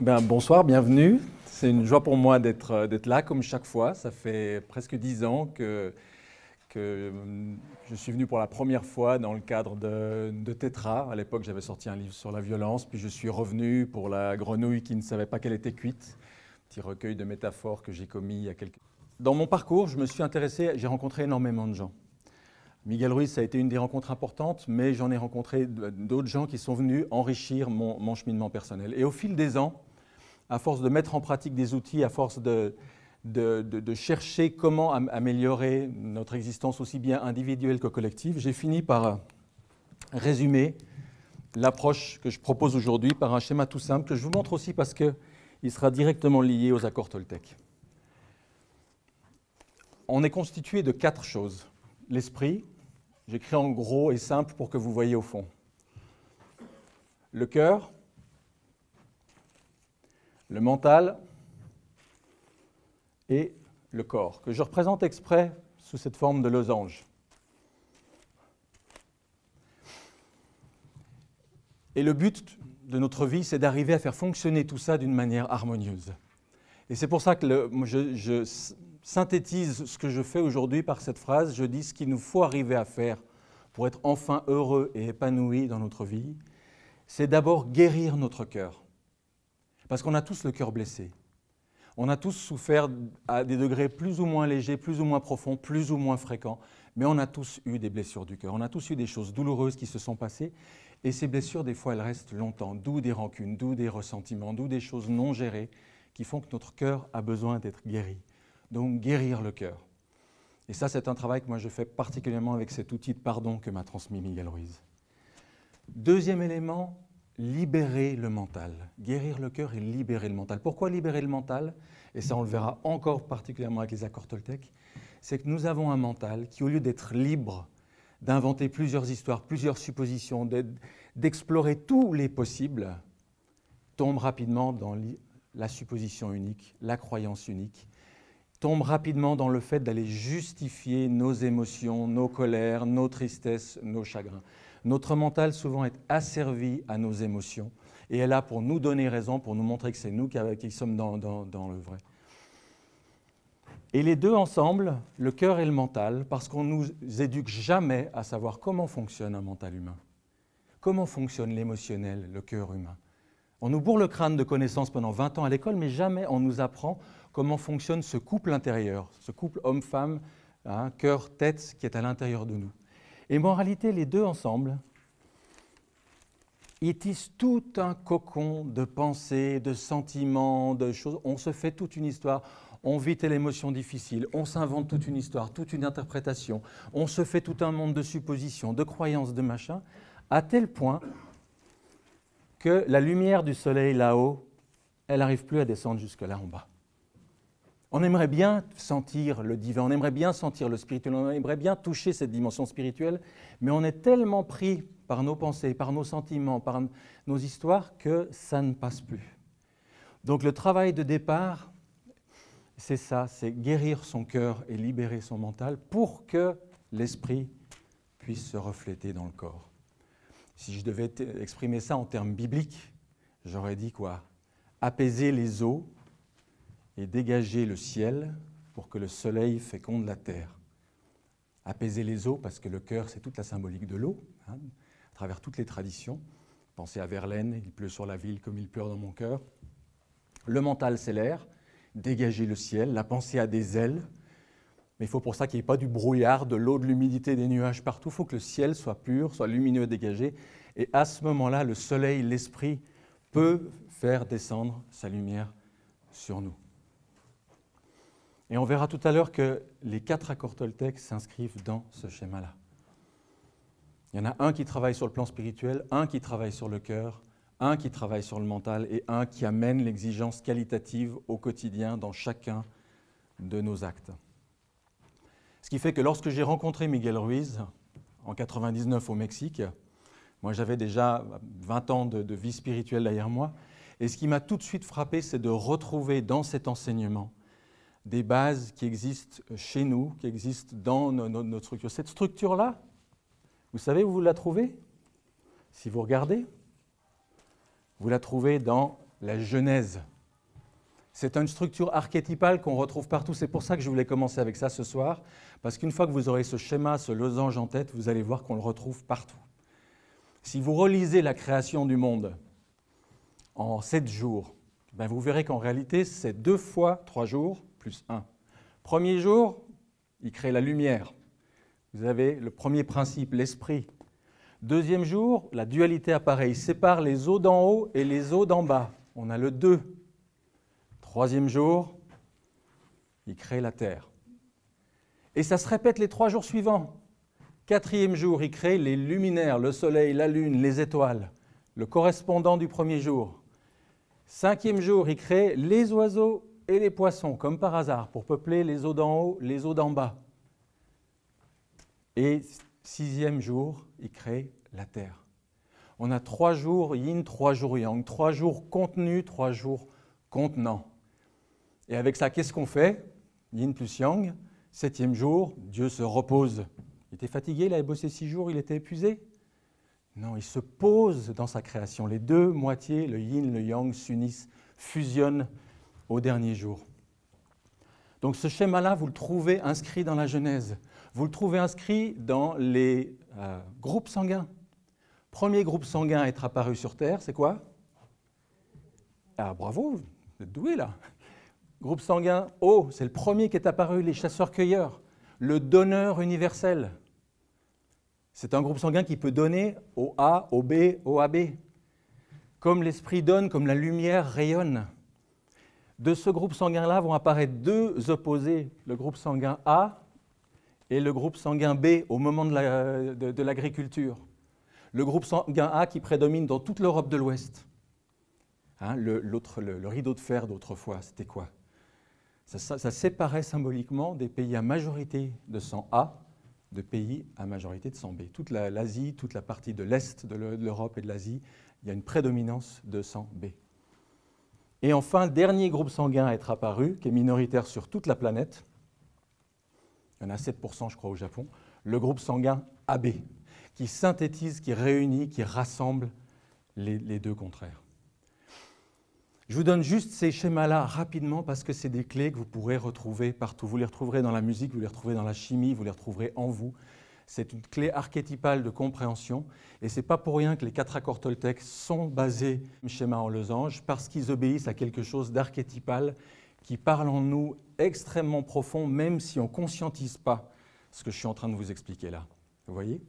Bonsoir, bienvenue. C'est une joie pour moi d'être là comme chaque fois. Ça fait presque 10 ans que je suis venu pour la première fois dans le cadre de Tétra. À l'époque, j'avais sorti un livre sur la violence, puis je suis revenu pour La grenouille qui ne savait pas qu'elle était cuite, petit recueil de métaphores que j'ai commis il y a quelques... Dans mon parcours, je me suis intéressé, j'ai rencontré énormément de gens. Miguel Ruiz, ça a été une des rencontres importantes, mais j'en ai rencontré d'autres gens qui sont venus enrichir mon cheminement personnel. Et au fil des ans, à force de mettre en pratique des outils, à force de chercher comment améliorer notre existence aussi bien individuelle que collective, j'ai fini par résumer l'approche que je propose aujourd'hui par un schéma tout simple que je vous montre aussi parce qu'il sera directement lié aux accords Toltec. On est constitué de 4 choses. L'esprit, j'écris en gros et simple pour que vous voyez au fond. Le cœur, le mental et le corps, que je représente exprès sous cette forme de losange. Et le but de notre vie, c'est d'arriver à faire fonctionner tout ça d'une manière harmonieuse. Et c'est pour ça que je synthétise ce que je fais aujourd'hui par cette phrase. Je dis ce qu'il nous faut arriver à faire pour être enfin heureux et épanoui dans notre vie, c'est d'abord guérir notre cœur. Parce qu'on a tous le cœur blessé. On a tous souffert à des degrés plus ou moins légers, plus ou moins profonds, plus ou moins fréquents, mais on a tous eu des blessures du cœur. On a tous eu des choses douloureuses qui se sont passées, et ces blessures, des fois, elles restent longtemps, d'où des rancunes, d'où des ressentiments, d'où des choses non gérées, qui font que notre cœur a besoin d'être guéri. Donc, guérir le cœur. Et ça, c'est un travail que moi je fais particulièrement avec cet outil de pardon que m'a transmis Miguel Ruiz. Deuxième élément, libérer le mental. Guérir le cœur et libérer le mental. Pourquoi libérer le mental? Et ça, on le verra encore particulièrement avec les accords Toltec. C'est que nous avons un mental qui, au lieu d'être libre, d'inventer plusieurs histoires, plusieurs suppositions, d'explorer tous les possibles, tombe rapidement dans la supposition unique, la croyance unique, tombe rapidement dans le fait d'aller justifier nos émotions, nos colères, nos tristesses, nos chagrins. Notre mental souvent est asservi à nos émotions et est là pour nous donner raison, pour nous montrer que c'est nous qui sommes dans le vrai. Et les deux ensemble, le cœur et le mental, parce qu'on ne nous éduque jamais à savoir comment fonctionne un mental humain, comment fonctionne l'émotionnel, le cœur humain. On nous bourre le crâne de connaissances pendant 20 ans à l'école, mais jamais on nous apprend comment fonctionne ce couple intérieur, ce couple homme-femme, cœur-tête qui est à l'intérieur de nous. Et en réalité, les deux ensemble, ils tissent tout un cocon de pensées, de sentiments, de choses. On se fait toute une histoire, on vit telle émotion difficile, on s'invente toute une histoire, toute une interprétation, on se fait tout un monde de suppositions, de croyances, de machins, à tel point que la lumière du soleil là-haut, elle n'arrive plus à descendre jusque là en bas. On aimerait bien sentir le divin, on aimerait bien sentir le spirituel, on aimerait bien toucher cette dimension spirituelle, mais on est tellement pris par nos pensées, par nos sentiments, par nos histoires, que ça ne passe plus. Donc le travail de départ, c'est ça, c'est guérir son cœur et libérer son mental pour que l'esprit puisse se refléter dans le corps. Si je devais exprimer ça en termes bibliques, j'aurais dit quoi? Apaiser les eaux et dégager le ciel pour que le soleil féconde la terre. Apaiser les eaux, parce que le cœur, c'est toute la symbolique de l'eau, à travers toutes les traditions. Pensez à Verlaine, il pleut sur la ville comme il pleure dans mon cœur. Le mental, c'est l'air, dégager le ciel, la pensée a des ailes, mais il faut pour ça qu'il n'y ait pas du brouillard, de l'eau, de l'humidité, des nuages partout. Il faut que le ciel soit pur, soit lumineux, dégagé. Et à ce moment-là, le soleil, l'esprit, peut faire descendre sa lumière sur nous. Et on verra tout à l'heure que les 4 accords Toltec s'inscrivent dans ce schéma-là. Il y en a un qui travaille sur le plan spirituel, un qui travaille sur le cœur, un qui travaille sur le mental et un qui amène l'exigence qualitative au quotidien dans chacun de nos actes. Ce qui fait que lorsque j'ai rencontré Miguel Ruiz en 1999 au Mexique, moi j'avais déjà 20 ans de vie spirituelle derrière moi, et ce qui m'a tout de suite frappé, c'est de retrouver dans cet enseignement des bases qui existent chez nous, qui existent dans notre structure. Cette structure-là, vous savez où vous la trouvez? Si vous regardez, vous la trouvez dans la genèse. C'est une structure archétypale qu'on retrouve partout. C'est pour ça que je voulais commencer avec ça ce soir, parce qu'une fois que vous aurez ce schéma, ce losange en tête, vous allez voir qu'on le retrouve partout. Si vous relisez la création du monde en 7 jours, ben vous verrez qu'en réalité, c'est 2 fois 3 jours plus 1. Premier jour, il crée la lumière. Vous avez le premier principe, l'esprit. Deuxième jour, la dualité apparaît. Il sépare les eaux d'en haut et les eaux d'en bas. On a le 2. Troisième jour, il crée la terre. Et ça se répète les 3 jours suivants. Quatrième jour, il crée les luminaires, le soleil, la lune, les étoiles, le correspondant du premier jour. Cinquième jour, il crée les oiseaux et les poissons, comme par hasard, pour peupler les eaux d'en haut, les eaux d'en bas. Et sixième jour, il crée la terre. On a 3 jours yin, 3 jours yang, 3 jours contenus, 3 jours contenants. Et avec ça, qu'est-ce qu'on fait? Yin plus yang, 7e jour, Dieu se repose. Il était fatigué, il avait bossé 6 jours, il était épuisé? Non, il se pose dans sa création. Les 2 moitiés, le yin, le yang, s'unissent, fusionnent au dernier jour. Donc ce schéma-là, vous le trouvez inscrit dans la Genèse. Vous le trouvez inscrit dans les groupes sanguins. Premier groupe sanguin à être apparu sur Terre, c'est quoi? Ah bravo, vous êtes doués là. Groupe sanguin O, c'est le premier qui est apparu, les chasseurs-cueilleurs, le donneur universel. C'est un groupe sanguin qui peut donner au A, au B, au AB. Comme l'esprit donne, comme la lumière rayonne. De ce groupe sanguin-là vont apparaître 2 opposés, le groupe sanguin A et le groupe sanguin B au moment de l'agriculture. Le groupe sanguin A qui prédomine dans toute l'Europe de l'Ouest. Hein, le rideau de fer d'autrefois, c'était quoi? Ça séparait symboliquement des pays à majorité de sang A de pays à majorité de sang B. Toute l'Asie, toute la partie de l'Est de l'Europe et de l'Asie, il y a une prédominance de sang B. Et enfin, dernier groupe sanguin à être apparu, qui est minoritaire sur toute la planète, il y en a 7% je crois au Japon, le groupe sanguin AB, qui synthétise, qui réunit, qui rassemble les 2 contraires. Je vous donne juste ces schémas-là rapidement parce que c'est des clés que vous pourrez retrouver partout. Vous les retrouverez dans la musique, vous les retrouverez dans la chimie, vous les retrouverez en vous. C'est une clé archétypale de compréhension et ce n'est pas pour rien que les 4 accords toltèques sont basés sur le schéma en losange parce qu'ils obéissent à quelque chose d'archétypal qui parle en nous extrêmement profond même si on ne conscientise pas ce que je suis en train de vous expliquer là. Vous voyez ?